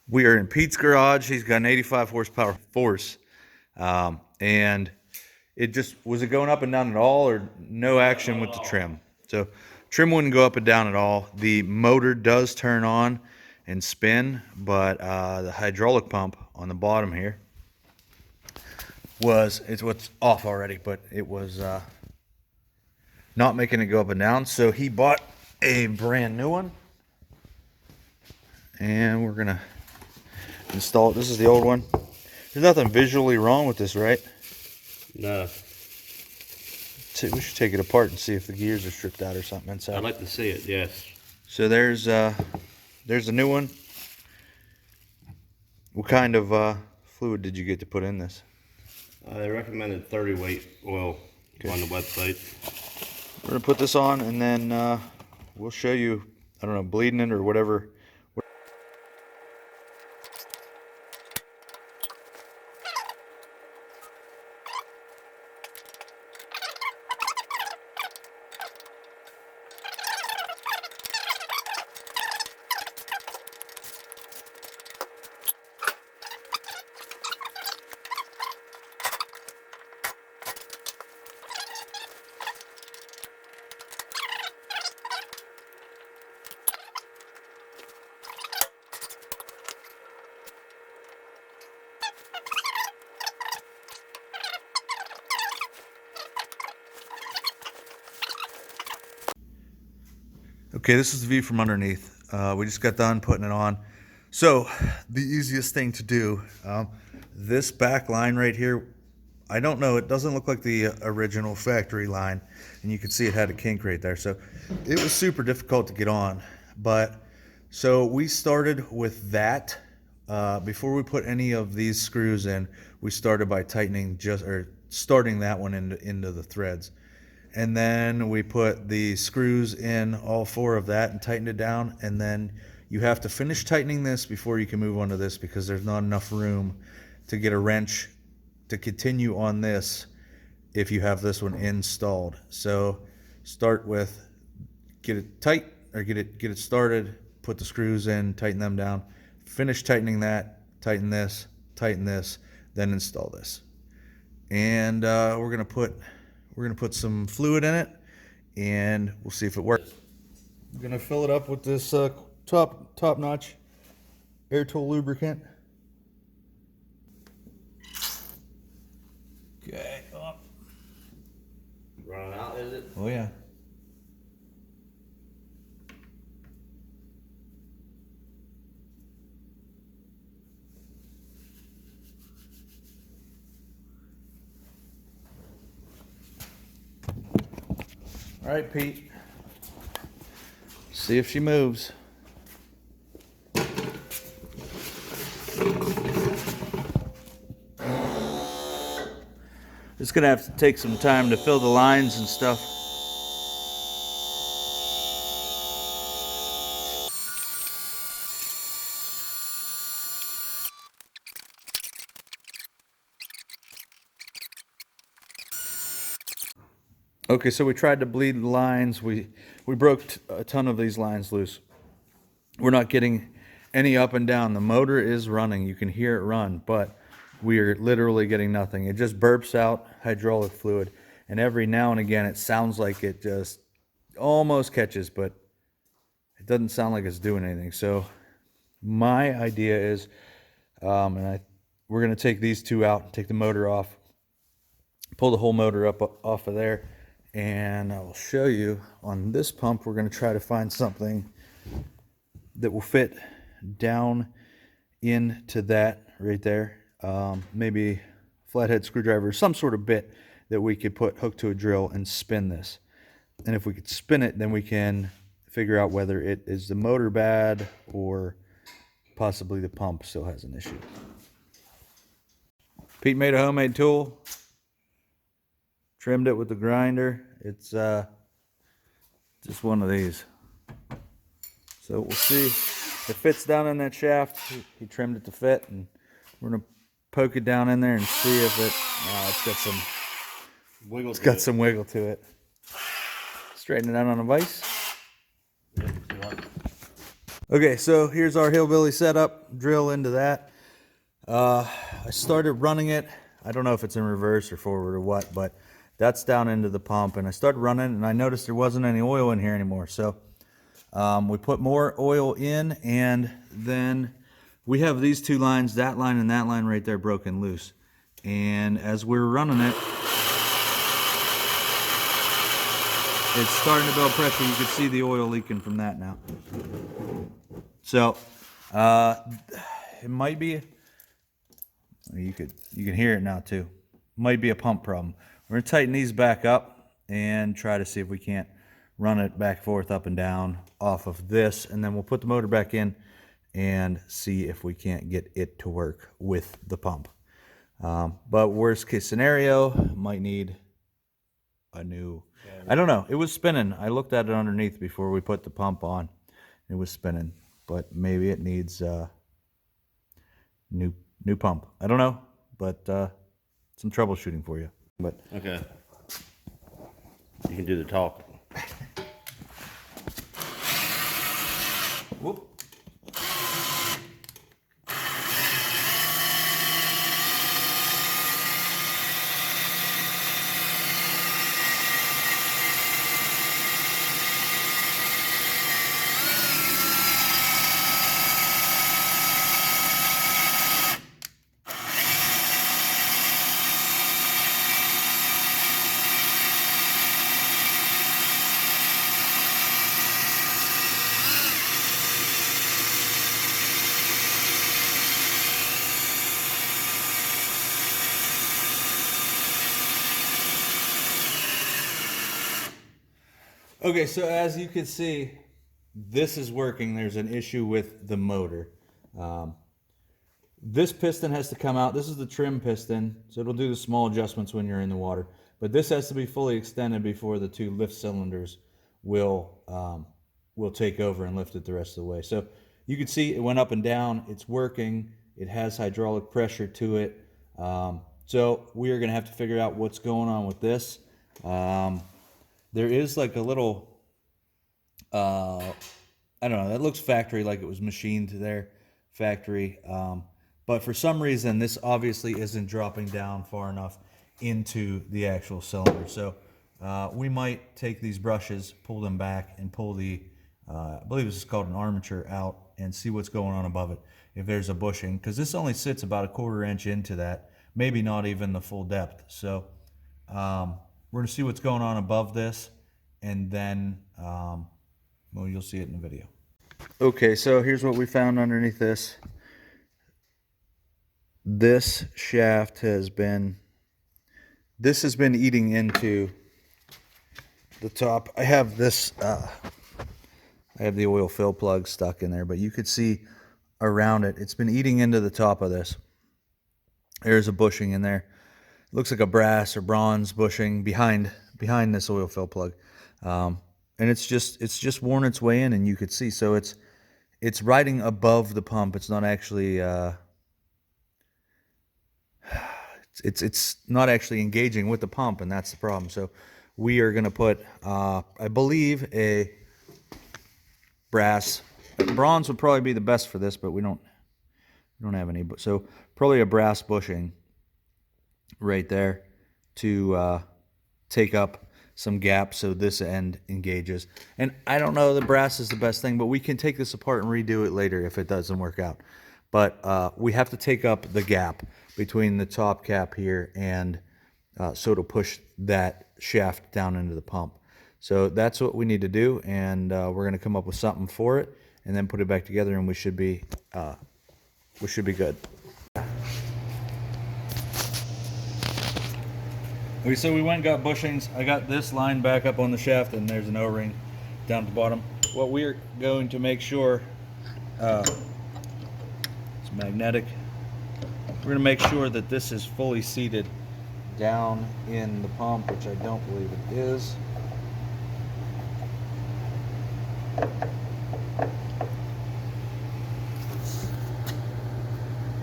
We are in Pete's garage. He's got an 85 horsepower force. And it just, was it going up and down at all, or no action with the trim? So trim wouldn't go up and down at all. The motor does turn on and spin, but the hydraulic pump on the bottom here it's what's off already, but it was not making it go up and down. So he bought a brand new one, and we're gonna install it. This is the old one. There's nothing visually wrong with this, right? No. We should take it apart and see if the gears are stripped out or something inside. I'd like to see it, yes. So there's a new one. What kind of fluid did you get to put in this? They recommended 30 weight oil on the website. We're gonna put this on, and then we'll show you, I don't know, bleeding it or whatever. Okay, this is the view from underneath. We just got done putting it on. So the easiest thing to do, this back line right here, I don't know, it doesn't look like the original factory line, and you can see it had a kink right there. So it was super difficult to get on. But so we started with that. Before we put any of these screws in, we started by starting that one into the threads. And then we put the screws in, all four of that, and tightened it down. And then you have to finish tightening this before you can move on to this, because there's not enough room to get a wrench to continue on this if you have this one installed. So start with, get it tight, or get it started, put the screws in, tighten them down, finish tightening that, tighten this, then install this. And we're gonna put some fluid in it, and we'll see if it works. I'm gonna fill it up with this top-notch air tool lubricant. Okay, up. Running out, is it? Oh yeah. All right, Pete. See if she moves. It's gonna have to take some time to fill the lines and stuff. Okay, so we tried to bleed the lines. We broke a ton of these lines loose. We're not getting any up and down. The motor is running. You can hear it run, but we are literally getting nothing. It just burps out hydraulic fluid, and every now and again it sounds like it just almost catches, but it doesn't sound like it's doing anything. So my idea is, we're going to take these two out, take the motor off, pull the whole motor up off of there, and I will show you on this pump. We're going to try to find something that will fit down into that right there. Maybe flathead screwdriver, some sort of bit that we could put hooked to a drill and spin this. And if we could spin it, then we can figure out whether it is the motor bad or possibly the pump still has an issue. Pete made a homemade tool. Trimmed it with the grinder. It's just one of these. So we'll see. It fits down in that shaft. He trimmed it to fit, and we're gonna poke it down in there and see if it. It's got some wiggle. It's got some wiggle to it. Straighten it out on a vise. Okay, so here's our hillbilly setup. Drill into that. I started running it. I don't know if it's in reverse or forward or what, but that's down into the pump. And I started running, and I noticed there wasn't any oil in here anymore. So we put more oil in, and then we have these two lines, that line and that line right there, broken loose. And as we're running it, it's starting to build pressure. You can see the oil leaking from that now. So it might be, you can hear it now too. Might be a pump problem. We're gonna tighten these back up and try to see if we can't run it back and forth, up and down off of this, and then we'll put the motor back in and see if we can't get it to work with the pump. But worst case scenario, might need a new, I don't know, it was spinning. I looked at it underneath before we put the pump on. It was spinning, but maybe it needs new pump. I don't know, but some troubleshooting for you. But Okay. You can do the talk. whoop. Okay, so as you can see, this is working. There's an issue with the motor. This piston has to come out. This is the trim piston, so it'll do the small adjustments when you're in the water. But this has to be fully extended before the two lift cylinders will take over and lift it the rest of the way. So you can see it went up and down. It's working. It has hydraulic pressure to it. So we are going to have to figure out what's going on with this. There is like a little, I don't know, that looks factory, like it was machined there, factory. But for some reason, this obviously isn't dropping down far enough into the actual cylinder. So we might take these brushes, pull them back, and pull the, I believe this is called an armature, out and see what's going on above it. If there's a bushing, because this only sits about 1/4 inch into that, maybe not even the full depth. So we're going to see what's going on above this, and then, well, you'll see it in the video. Okay, so here's what we found underneath this. This shaft has been eating into the top. I have this, I have the oil fill plug stuck in there, but you could see around it, it's been eating into the top of this. There's a bushing in there. Looks like a brass or bronze bushing behind this oil fill plug, and it's just worn its way in, and you could see. So it's riding above the pump. It's not actually it's not actually engaging with the pump, and that's the problem. So we are going to put I believe a bronze would probably be the best for this, but we don't have any. So probably a brass bushing right there to take up some gaps so this end engages. And I don't know, the brass is the best thing, but we can take this apart and redo it later if it doesn't work out. But we have to take up the gap between the top cap here and so it'll push that shaft down into the pump. So that's what we need to do, and we're going to come up with something for it and then put it back together, and we should be good. Okay, so we went and got bushings. I got this line back up on the shaft, and there's an O-ring down at the bottom. What we're going to make sure, it's magnetic. We're going to make sure that this is fully seated down in the pump, which I don't believe it is.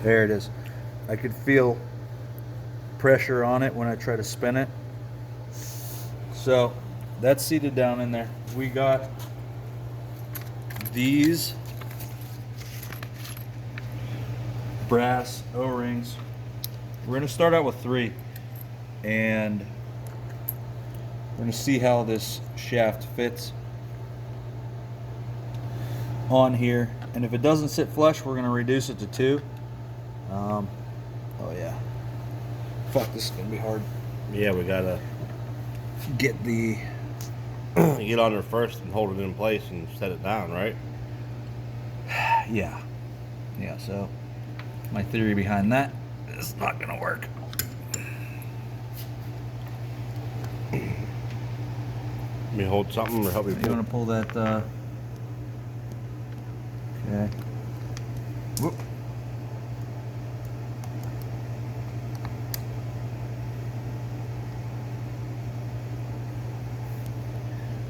There it is. I could feel pressure on it when I try to spin it. So that's seated down in there. We got these brass O-rings. We're going to start out with 3, and we're going to see how this shaft fits on here. And if it doesn't sit flush, we're going to reduce it to 2. Oh yeah. Fuck, this is going to be hard. Yeah, we gotta Get the... get on there first and hold it in place and set it down, right? Yeah. Yeah, so my theory behind that is not going to work. Let me hold something or help you You pull. want to pull that, okay. Whoop.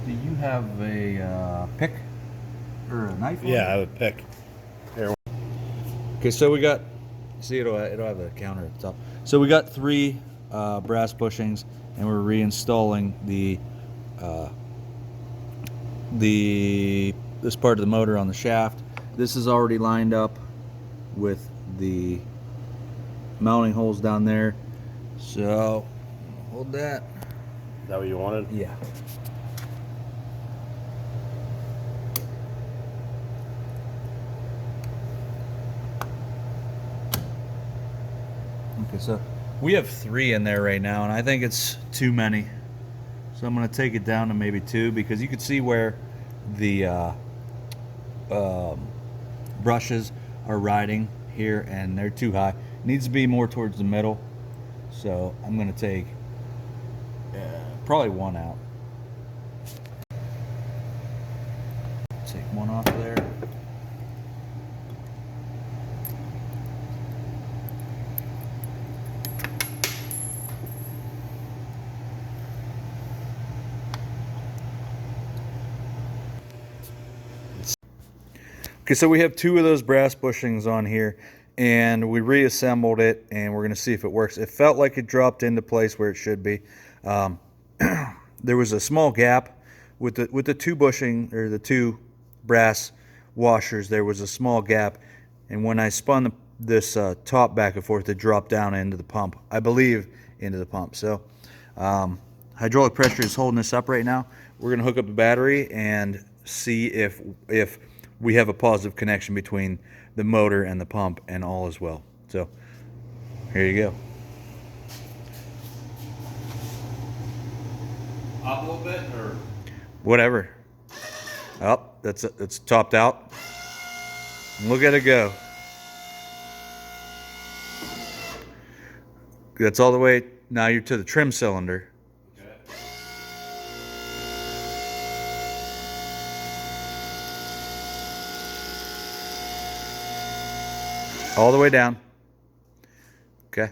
Do you have a pick or a knife? Yeah, I have a pick. Here. Okay, so we got, see, it'll have a counter at the top. So we got 3 brass bushings, and we're reinstalling this part of the motor on the shaft. This is already lined up with the mounting holes down there. So hold that. Is that what you wanted? Yeah. Okay, so we have 3 in there right now, and I think it's too many. So I'm going to take it down to maybe 2, because you can see where the brushes are riding here, and they're too high. It needs to be more towards the middle. So I'm going to take probably 1 out. Take 1 off there. Okay, so we have 2 of those brass bushings on here, and we reassembled it, and we're going to see if it works. It felt like it dropped into place where it should be. There was a small gap with the 2 bushing, or the 2 brass washers. There was a small gap, and when I spun this top back and forth, it dropped down into the pump. I believe into the pump. So hydraulic pressure is holding this up right now. We're going to hook up the battery and see if we have a positive connection between the motor and the pump, and all is well. So here you go. Up a little bit, or Whatever. Oh, it's topped out. Look at it go. That's all the way. Now you're to the trim cylinder. All the way down. Okay.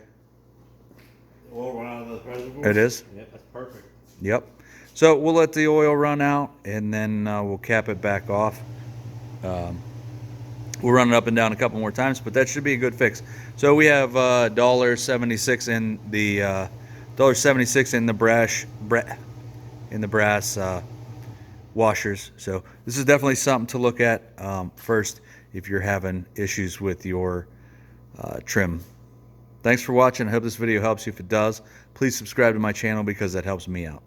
oil run out of the reservoir? It is. Yep, that's perfect. Yep. So we'll let the oil run out, and then we'll cap it back off. We'll run it up and down a couple more times, but that should be a good fix. So we have $1.76 in the $1.76 in the brass washers. So this is definitely something to look at first if you're having issues with your trim. Thanks for watching. I hope this video helps you. If it does, please subscribe to my channel because that helps me out.